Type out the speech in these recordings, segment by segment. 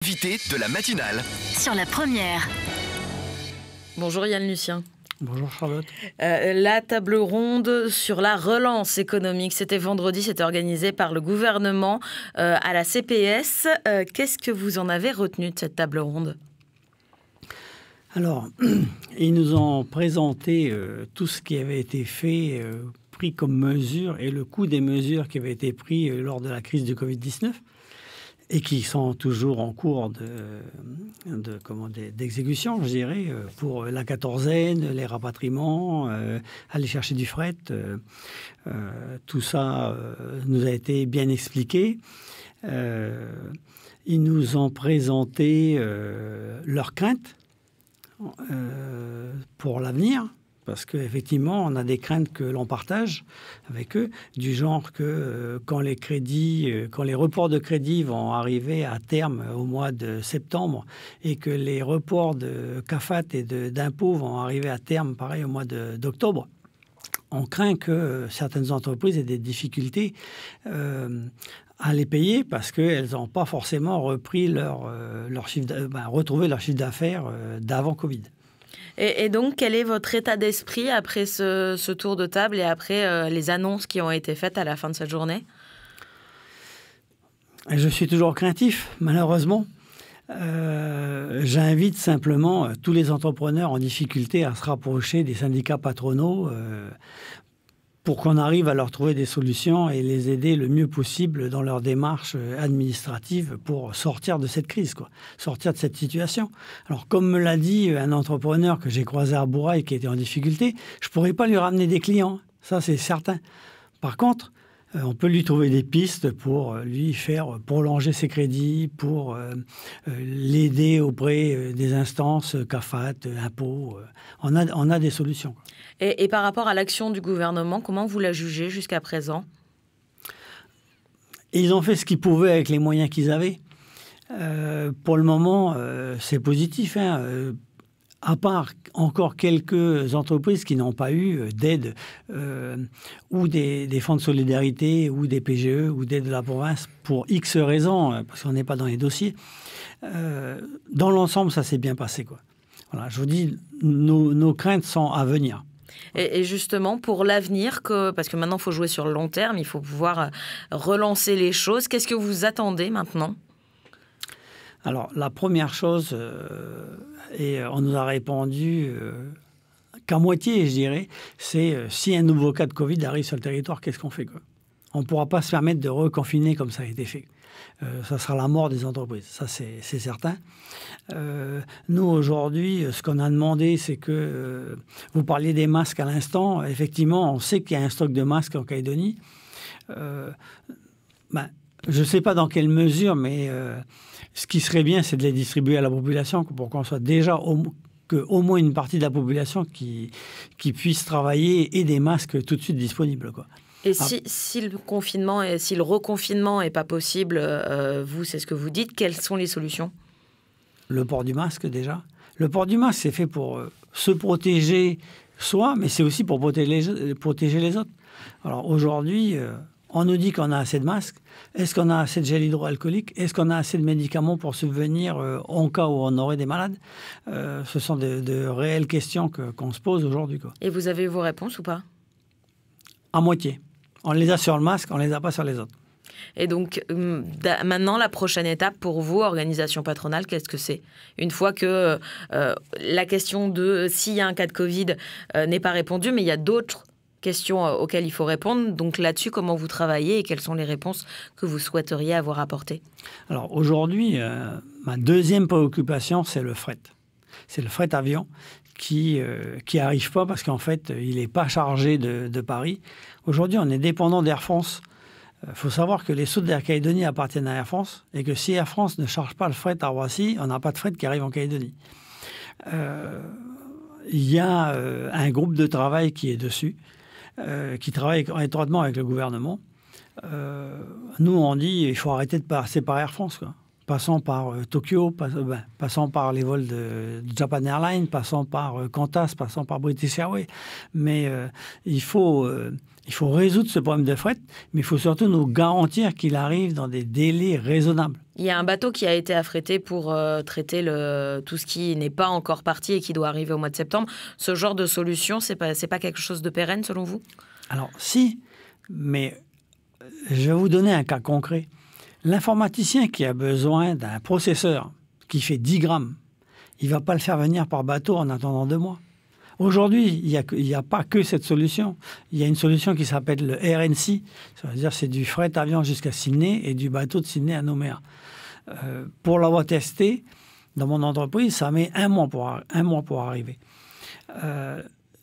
Invité de la matinale. Sur la première. Bonjour Yann Lucien. Bonjour Charlotte. La table ronde sur la relance économique, c'était vendredi, c'était organisé par le gouvernement à la CPS. Qu'est-ce que vous en avez retenu de cette table ronde ? Alors, ils nous ont présenté tout ce qui avait été fait, pris comme mesure et le coût des mesures qui avaient été prises lors de la crise du Covid-19 et qui sont toujours en cours d'exécution, je dirais, pour la quatorzaine, les rapatriements, aller chercher du fret. Tout ça nous a été bien expliqué. Ils nous ont présenté leurs craintes pour l'avenir, parce qu'effectivement, on a des craintes que l'on partage avec eux, du genre que quand les reports de crédit vont arriver à terme au mois de septembre et que les reports de CAFAT et d'impôts vont arriver à terme, pareil, au mois d'octobre, on craint que certaines entreprises aient des difficultés à les payer parce qu'elles n'ont pas forcément repris retrouvé leur chiffre d'affaires d'avant Covid. Et donc, quel est votre état d'esprit après ce tour de table et après les annonces qui ont été faites à la fin de cette journée ? Je suis toujours craintif, malheureusement. J'invite simplement tous les entrepreneurs en difficulté à se rapprocher des syndicats patronaux pour qu'on arrive à leur trouver des solutions et les aider le mieux possible dans leur démarche administrative pour sortir de cette crise, sortir de cette situation. Alors, comme me l'a dit un entrepreneur que j'ai croisé à Bourail qui était en difficulté, je ne pourrais pas lui ramener des clients, ça c'est certain. Par contre, on peut lui trouver des pistes pour lui faire prolonger ses crédits, pour l'aider auprès des instances CAFAT, impôts. On a des solutions. Et par rapport à l'action du gouvernement, comment vous la jugez jusqu'à présent ? Ils ont fait ce qu'ils pouvaient avec les moyens qu'ils avaient. Pour le moment, c'est positif. À part encore quelques entreprises qui n'ont pas eu d'aide ou des fonds de solidarité ou des PGE ou d'aide de la province pour X raisons, parce qu'on n'est pas dans les dossiers. Dans l'ensemble, ça s'est bien passé, Voilà, je vous dis, nos craintes sont à venir. Et justement, pour l'avenir, parce que maintenant, il faut jouer sur le long terme, il faut pouvoir relancer les choses. Qu'est-ce que vous attendez maintenant ? Alors, la première chose, et on nous a répondu qu'à moitié, je dirais, c'est si un nouveau cas de Covid arrive sur le territoire, qu'est-ce qu'on fait, On ne pourra pas se permettre de reconfiner comme ça a été fait. Ça sera la mort des entreprises, ça c'est certain. Nous, aujourd'hui, ce qu'on a demandé, c'est que vous parliez des masques à l'instant. Effectivement, on sait qu'il y a un stock de masques en Calédonie. Je ne sais pas dans quelle mesure, mais ce qui serait bien, c'est de les distribuer à la population pour qu'on soit déjà qu'au moins une partie de la population qui puisse travailler et des masques tout de suite disponibles, Et si le confinement et si le reconfinement n'est pas possible, vous, c'est ce que vous dites, quelles sont les solutions ? Le port du masque, déjà. Le port du masque, c'est fait pour se protéger soi, mais c'est aussi pour protéger les autres. Alors aujourd'hui, on nous dit qu'on a assez de masques. Est-ce qu'on a assez de gel hydroalcoolique ? Est-ce qu'on a assez de médicaments pour subvenir en cas où on aurait des malades ? Ce sont de réelles questions qu'on se pose aujourd'hui, Et vous avez vos réponses ou pas ? À moitié. On les a sur le masque, on ne les a pas sur les autres. Et donc, maintenant, la prochaine étape pour vous, organisation patronale, qu'est-ce que c'est ? Une fois que la question de s'il y a un cas de Covid n'est pas répondue, mais il y a d'autres questions auxquelles il faut répondre. Donc là-dessus, comment vous travaillez et quelles sont les réponses que vous souhaiteriez avoir apportées ? Alors aujourd'hui, ma deuxième préoccupation, c'est le fret. C'est le fret avion qui n'arrive pas parce qu'en fait, il n'est pas chargé de Paris. Aujourd'hui, on est dépendant d'Air France. Il faut savoir que les soutes d'Air Calédonie appartiennent à Air France et que si Air France ne charge pas le fret à Roissy, on n'a pas de fret qui arrive en Calédonie. Il y a un groupe de travail qui est dessus, qui travaille étroitement avec le gouvernement. Nous, on dit qu'il faut arrêter de passer par Air France, passant par Tokyo, passant par les vols de Japan Airlines, passant par Qantas, passant par British Airways. Mais il faut résoudre ce problème de fret, mais il faut surtout nous garantir qu'il arrive dans des délais raisonnables. Il y a un bateau qui a été affrété pour traiter tout ce qui n'est pas encore parti et qui doit arriver au mois de septembre. Ce genre de solution, c'est pas quelque chose de pérenne selon vous? Alors si, mais je vais vous donner un cas concret. L'informaticien qui a besoin d'un processeur qui fait 10 grammes, il ne va pas le faire venir par bateau en attendant 2 mois. Aujourd'hui, il n'y a pas que cette solution. Il y a une solution qui s'appelle le RNC. Ça veut dire c'est du fret avion jusqu'à Sydney et du bateau de Sydney à Nouméa. Pour l'avoir testé, dans mon entreprise, ça met un mois pour arriver.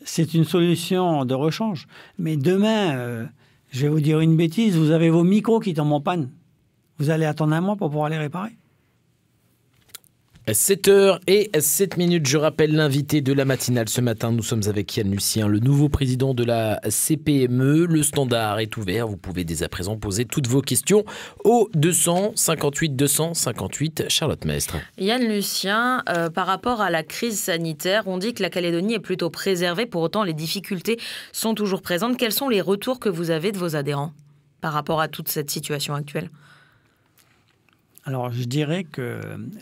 C'est une solution de rechange. Mais demain, je vais vous dire une bêtise, vous avez vos micros qui tombent en panne. Vous allez attendre un mois pour pouvoir les réparer. 7h07, je rappelle l'invité de la matinale ce matin. Nous sommes avec Yann Lucien, le nouveau président de la CPME. Le standard est ouvert. Vous pouvez dès à présent poser toutes vos questions au 258 258 Charlotte Mestre. Yann Lucien, par rapport à la crise sanitaire, on dit que la Calédonie est plutôt préservée. Pour autant, les difficultés sont toujours présentes. Quels sont les retours que vous avez de vos adhérents par rapport à toute cette situation actuelle ? Alors, je dirais que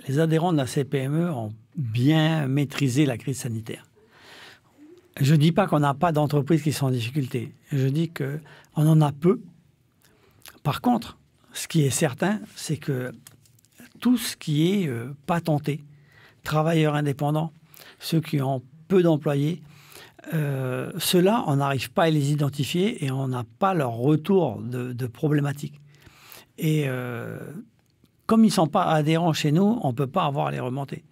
les adhérents de la CPME ont bien maîtrisé la crise sanitaire. Je ne dis pas qu'on n'a pas d'entreprises qui sont en difficulté. Je dis qu'on en a peu. Par contre, ce qui est certain, c'est que tout ce qui est patenté, travailleurs indépendants, ceux qui ont peu d'employés, ceux-là, on n'arrive pas à les identifier et on n'a pas leur retour de problématiques. Et comme ils ne sont pas adhérents chez nous, on ne peut pas avoir à les remonter.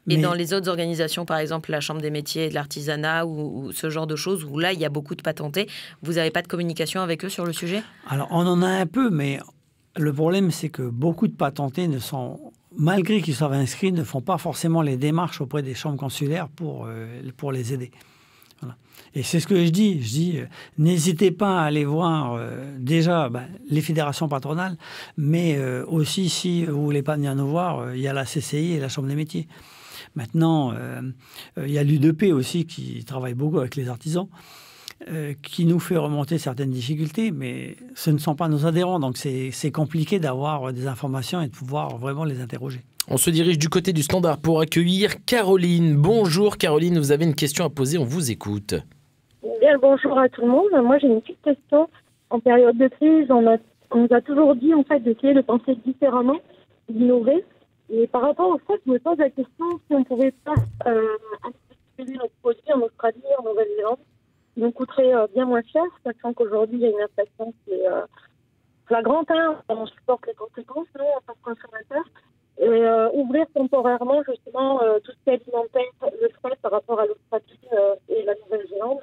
Et dans les autres organisations, par exemple la Chambre des métiers et de l'artisanat ou ce genre de choses, où là, il y a beaucoup de patentés, vous n'avez pas de communication avec eux sur le sujet ? Alors, on en a un peu, mais le problème, c'est que beaucoup de patentés malgré qu'ils soient inscrits, ne font pas forcément les démarches auprès des chambres consulaires pour les aider. Voilà. Et c'est ce que je dis. Je dis, n'hésitez pas à aller voir déjà les fédérations patronales, mais aussi, si vous ne voulez pas venir nous voir, il y a la CCI et la Chambre des métiers. Maintenant, il y a l'UDP aussi qui travaille beaucoup avec les artisans, qui nous fait remonter certaines difficultés, mais ce ne sont pas nos adhérents. Donc, c'est compliqué d'avoir des informations et de pouvoir vraiment les interroger. On se dirige du côté du standard pour accueillir Caroline. Bonjour Caroline, vous avez une question à poser, on vous écoute. Bien, bonjour à tout le monde. Moi, j'ai une petite question. En période de crise, on nous a toujours dit en fait d'essayer de penser différemment, d'innover. Et par rapport au fait, je me pose la question si on pouvait pas distribuer notre produit en Australie, en Nouvelle-Zélande, qui nous coûterait bien moins cher, sachant qu'aujourd'hui il y a une inflation qui est flagrante. On supporte les conséquences, nous, en tant que consommateurs. Et ouvrir temporairement justement tout ce qui est alimentaire, le frais par rapport à l'Australie et la Nouvelle-Zélande,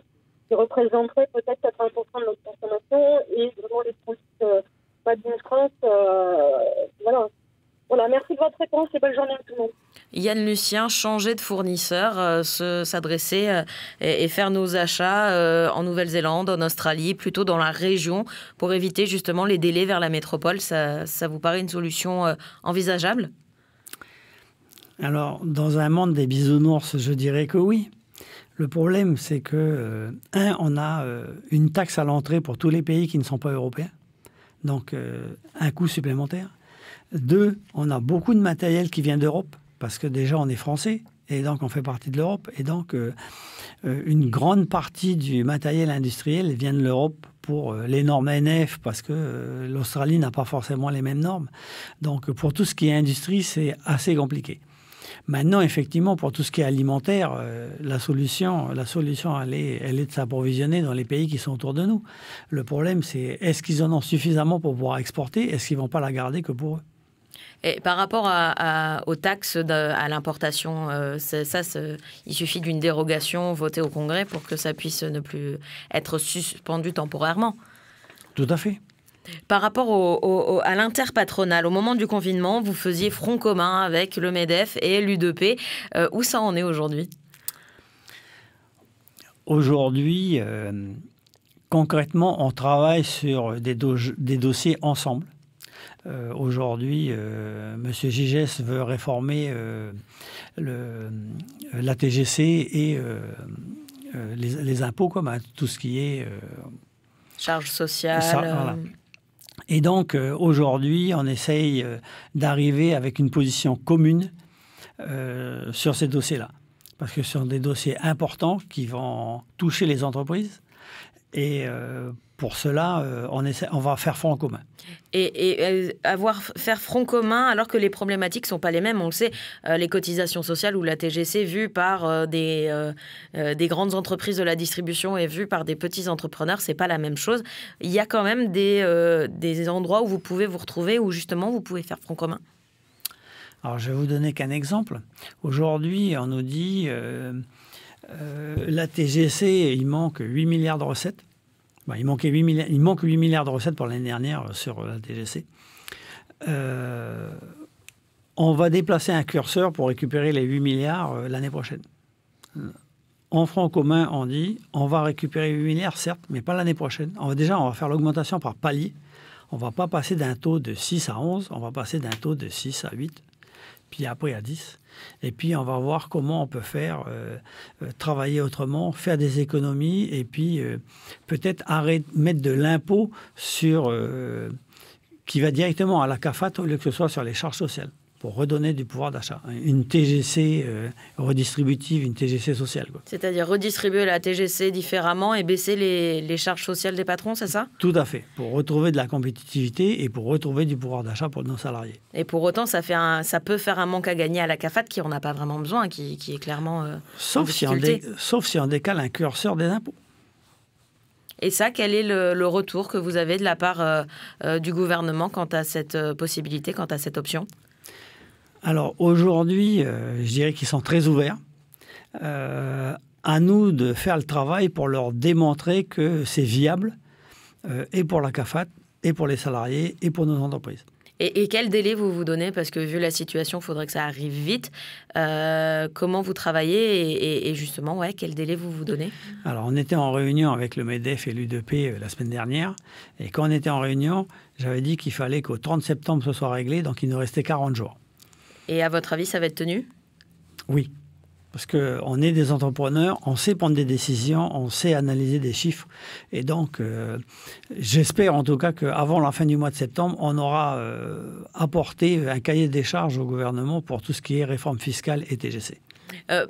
qui représenterait peut-être 80% de notre consommation et vraiment les produits pas d'une France. Voilà, merci de votre réponse et bonne journée à tout le monde. Yann Lucien, changer de fournisseur, s'adresser et faire nos achats en Nouvelle-Zélande, en Australie, plutôt dans la région, pour éviter justement les délais vers la métropole, ça vous paraît une solution envisageable ? Alors, dans un monde des bisounours, je dirais que oui. Le problème, c'est que, on a une taxe à l'entrée pour tous les pays qui ne sont pas européens, donc un coût supplémentaire. 2, on a beaucoup de matériel qui vient d'Europe, parce que déjà on est français, et donc on fait partie de l'Europe, et donc une grande partie du matériel industriel vient de l'Europe pour les normes NF, parce que l'Australie n'a pas forcément les mêmes normes. Donc pour tout ce qui est industrie, c'est assez compliqué. Maintenant, effectivement, pour tout ce qui est alimentaire, la solution, elle est de s'approvisionner dans les pays qui sont autour de nous. Le problème, c'est est-ce qu'ils en ont suffisamment pour pouvoir exporter ? Est-ce qu'ils ne vont pas la garder que pour eux ? Et par rapport aux taxes à l'importation, il suffit d'une dérogation votée au Congrès pour que ça puisse ne plus être suspendu temporairement. Tout à fait. Par rapport à l'interpatronal, au moment du confinement, vous faisiez front commun avec le MEDEF et l'UDP. Où ça en est aujourd'hui ? Aujourd'hui, concrètement, on travaille sur des dossiers ensemble. Aujourd'hui, M. Gigès veut réformer la TGC et les impôts, comme tout ce qui est... charges sociales. Voilà. Et donc, aujourd'hui, on essaye d'arriver avec une position commune sur ces dossiers-là. Parce que ce sont des dossiers importants qui vont toucher les entreprises. Et pour cela, on va faire front commun. Et faire front commun alors que les problématiques ne sont pas les mêmes. On le sait, les cotisations sociales ou la TGC vues par des grandes entreprises de la distribution et vues par des petits entrepreneurs, ce n'est pas la même chose. Il y a quand même des endroits où vous pouvez vous retrouver, où justement vous pouvez faire front commun. Alors, je vais vous donner qu'un exemple. Aujourd'hui, on nous dit la TGC, il manque 8 milliards de recettes. Bon, il manque 8 milliards de recettes pour l'année dernière sur la TGC. On va déplacer un curseur pour récupérer les 8 milliards l'année prochaine. En front commun, on dit on va récupérer 8 milliards, certes, mais pas l'année prochaine. On va faire l'augmentation par palier. On ne va pas passer d'un taux de 6 à 11, on va passer d'un taux de 6 à 8. Puis après à 10. Et puis, on va voir comment on peut faire travailler autrement, faire des économies et puis peut-être mettre de l'impôt qui va directement à la CAFAT au lieu que ce soit sur les charges sociales pour redonner du pouvoir d'achat. Une TGC redistributive, une TGC sociale. C'est-à-dire redistribuer la TGC différemment et baisser les charges sociales des patrons, c'est ça? Tout à fait, pour retrouver de la compétitivité et pour retrouver du pouvoir d'achat pour nos salariés. Et pour autant, ça peut faire un manque à gagner à la CAFAT qui n'en a pas vraiment besoin, qui est clairement sauf si on décale un curseur des impôts. Et ça, quel est le retour que vous avez de la part du gouvernement quant à cette possibilité, quant à cette option? Alors aujourd'hui, je dirais qu'ils sont très ouverts. À nous de faire le travail pour leur démontrer que c'est viable, et pour la CAFAT, et pour les salariés, et pour nos entreprises. Et quel délai vous donnez? Parce que vu la situation, il faudrait que ça arrive vite. Comment vous travaillez et justement, quel délai vous donnez? Alors, on était en réunion avec le MEDEF et l'UDP la semaine dernière. Et quand on était en réunion, j'avais dit qu'il fallait qu'au 30 septembre, ce soit réglé. Donc, il nous restait 40 jours. Et à votre avis, ça va être tenu? Oui. Parce qu'on est des entrepreneurs, on sait prendre des décisions, on sait analyser des chiffres. Et donc, j'espère en tout cas qu'avant la fin du mois de septembre, on aura apporté un cahier des charges au gouvernement pour tout ce qui est réforme fiscale et TGC.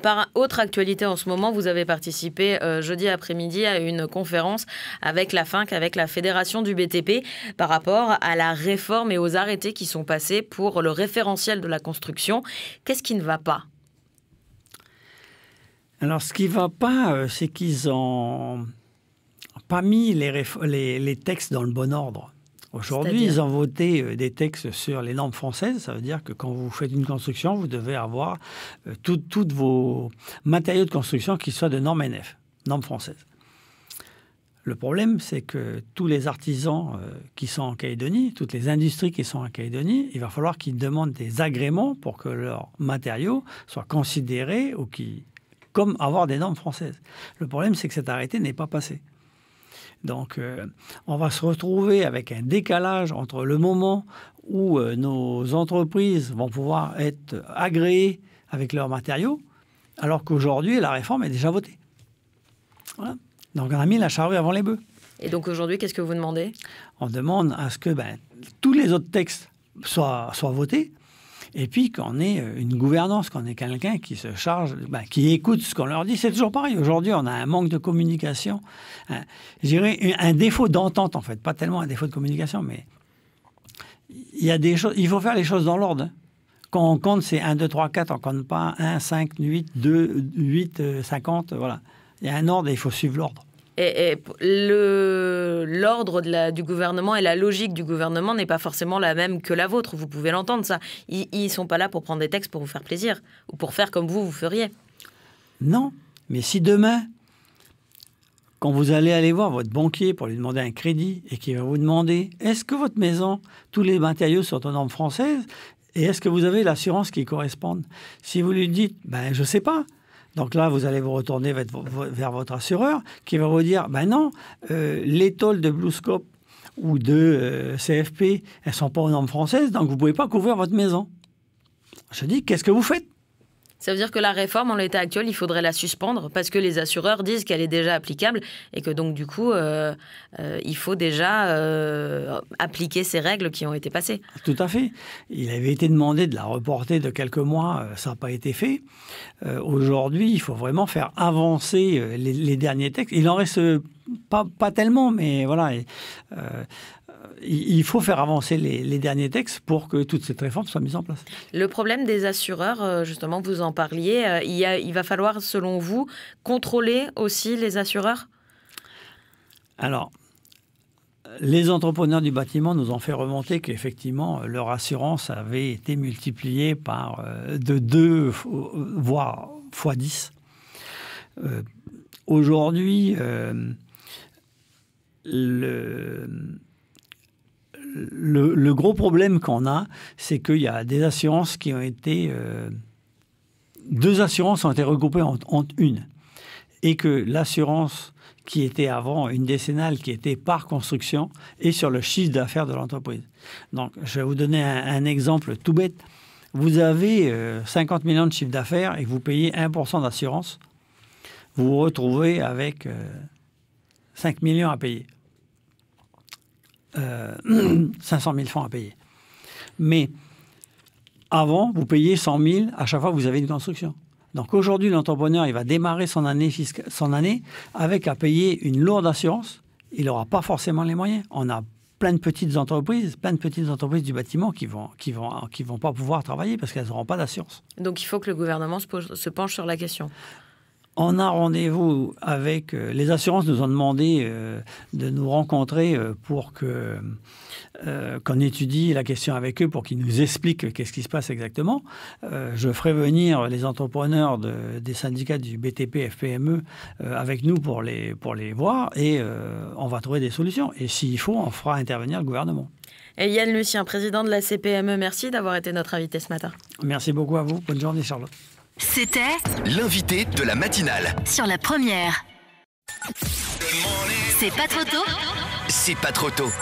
Par autre actualité en ce moment, vous avez participé jeudi après-midi à une conférence avec la FINC, avec la Fédération du BTP, par rapport à la réforme et aux arrêtés qui sont passés pour le référentiel de la construction. Qu'est-ce qui ne va pas ? Alors, ce qui ne va pas, c'est qu'ils n'ont pas mis les textes dans le bon ordre. Aujourd'hui, ils ont voté des textes sur les normes françaises. Ça veut dire que quand vous faites une construction, vous devez avoir tous vos matériaux de construction qui soient de normes NF, normes françaises. Le problème, c'est que tous les artisans qui sont en Calédonie, toutes les industries qui sont en Calédonie, il va falloir qu'ils demandent des agréments pour que leurs matériaux soient considérés comme avoir des normes françaises. Le problème, c'est que cet arrêté n'est pas passé. Donc, on va se retrouver avec un décalage entre le moment où nos entreprises vont pouvoir être agréées avec leurs matériaux, alors qu'aujourd'hui, la réforme est déjà votée. Voilà. Donc, on a mis la charrue avant les bœufs. Et donc, aujourd'hui, qu'est-ce que vous demandez ? On demande à ce que tous les autres textes soient votés, et puis qu'on ait une gouvernance, qu'on ait quelqu'un qui se charge, qui écoute ce qu'on leur dit. C'est toujours pareil. Aujourd'hui, on a un manque de communication. Je dirais un défaut d'entente, en fait. Pas tellement un défaut de communication, mais il y a des choses. Il faut faire les choses dans l'ordre. Hein. Quand on compte, c'est 1, 2, 3, 4. On ne compte pas 1, 5, 8, 2, 8, 50. Voilà. Il y a un ordre et il faut suivre l'ordre. Et l'ordre du gouvernement et la logique du gouvernement n'est pas forcément la même que la vôtre. Vous pouvez l'entendre, ça. Ils ne sont pas là pour prendre des textes pour vous faire plaisir ou pour faire comme vous feriez. Non, mais si demain, quand vous allez voir votre banquier pour lui demander un crédit et qu'il va vous demander « Est-ce que votre maison, tous les matériaux sont aux normes françaises et est-ce que vous avez l'assurance qui corresponde ?» Si vous lui dites « Je ne sais pas », donc là, vous allez vous retourner vers votre assureur qui va vous dire « non, les tôles de BlueScope ou de CFP, elles ne sont pas aux normes françaises, donc vous ne pouvez pas couvrir votre maison. Je dis, qu'est-ce que vous faites ? Ça veut dire que la réforme, en l'état actuel, il faudrait la suspendre parce que les assureurs disent qu'elle est déjà applicable et que donc, du coup, il faut déjà appliquer ces règles qui ont été passées. Tout à fait. Il avait été demandé de la reporter de quelques mois, ça n'a pas été fait. Aujourd'hui, il faut vraiment faire avancer les derniers textes. Il en reste pas tellement, mais voilà. Il faut faire avancer les derniers textes pour que toute cette réforme soit mise en place. Le problème des assureurs, justement, vous en parliez, il va falloir, selon vous, contrôler aussi les assureurs ? Alors, les entrepreneurs du bâtiment nous ont fait remonter qu'effectivement, leur assurance avait été multipliée par de 2, voire x10. Aujourd'hui, le gros problème qu'on a, c'est qu'il y a des assurances qui ont été... 2 assurances ont été regroupées en une. Et que l'assurance qui était avant une décennale, qui était par construction, est sur le chiffre d'affaires de l'entreprise. Donc, je vais vous donner un exemple tout bête. Vous avez 50 millions de chiffre d'affaires et vous payez 1% d'assurance. Vous vous retrouvez avec 5 millions à payer. 500 000 francs à payer. Mais avant, vous payez 100 000 à chaque fois que vous avez une construction. Donc aujourd'hui, l'entrepreneur, il va démarrer son année avec à payer une lourde assurance. Il n'aura pas forcément les moyens. On a plein de petites entreprises du bâtiment qui vont pas pouvoir travailler parce qu'elles n'auront pas d'assurance. Donc il faut que le gouvernement se penche sur la question. On a rendez-vous avec... les assurances nous ont demandé de nous rencontrer pour qu'on étudie la question avec eux, pour qu'ils nous expliquent qu'est-ce qui se passe exactement. Je ferai venir les entrepreneurs des syndicats du BTP, FPME avec nous pour les voir et on va trouver des solutions. Et s'il faut, on fera intervenir le gouvernement. Et Yann Lucien, président de la CPME, merci d'avoir été notre invité ce matin. Merci beaucoup à vous. Bonne journée, Charlotte. C'était l'invité de la matinale. Sur la première. C'est pas trop tôt. C'est pas trop tôt.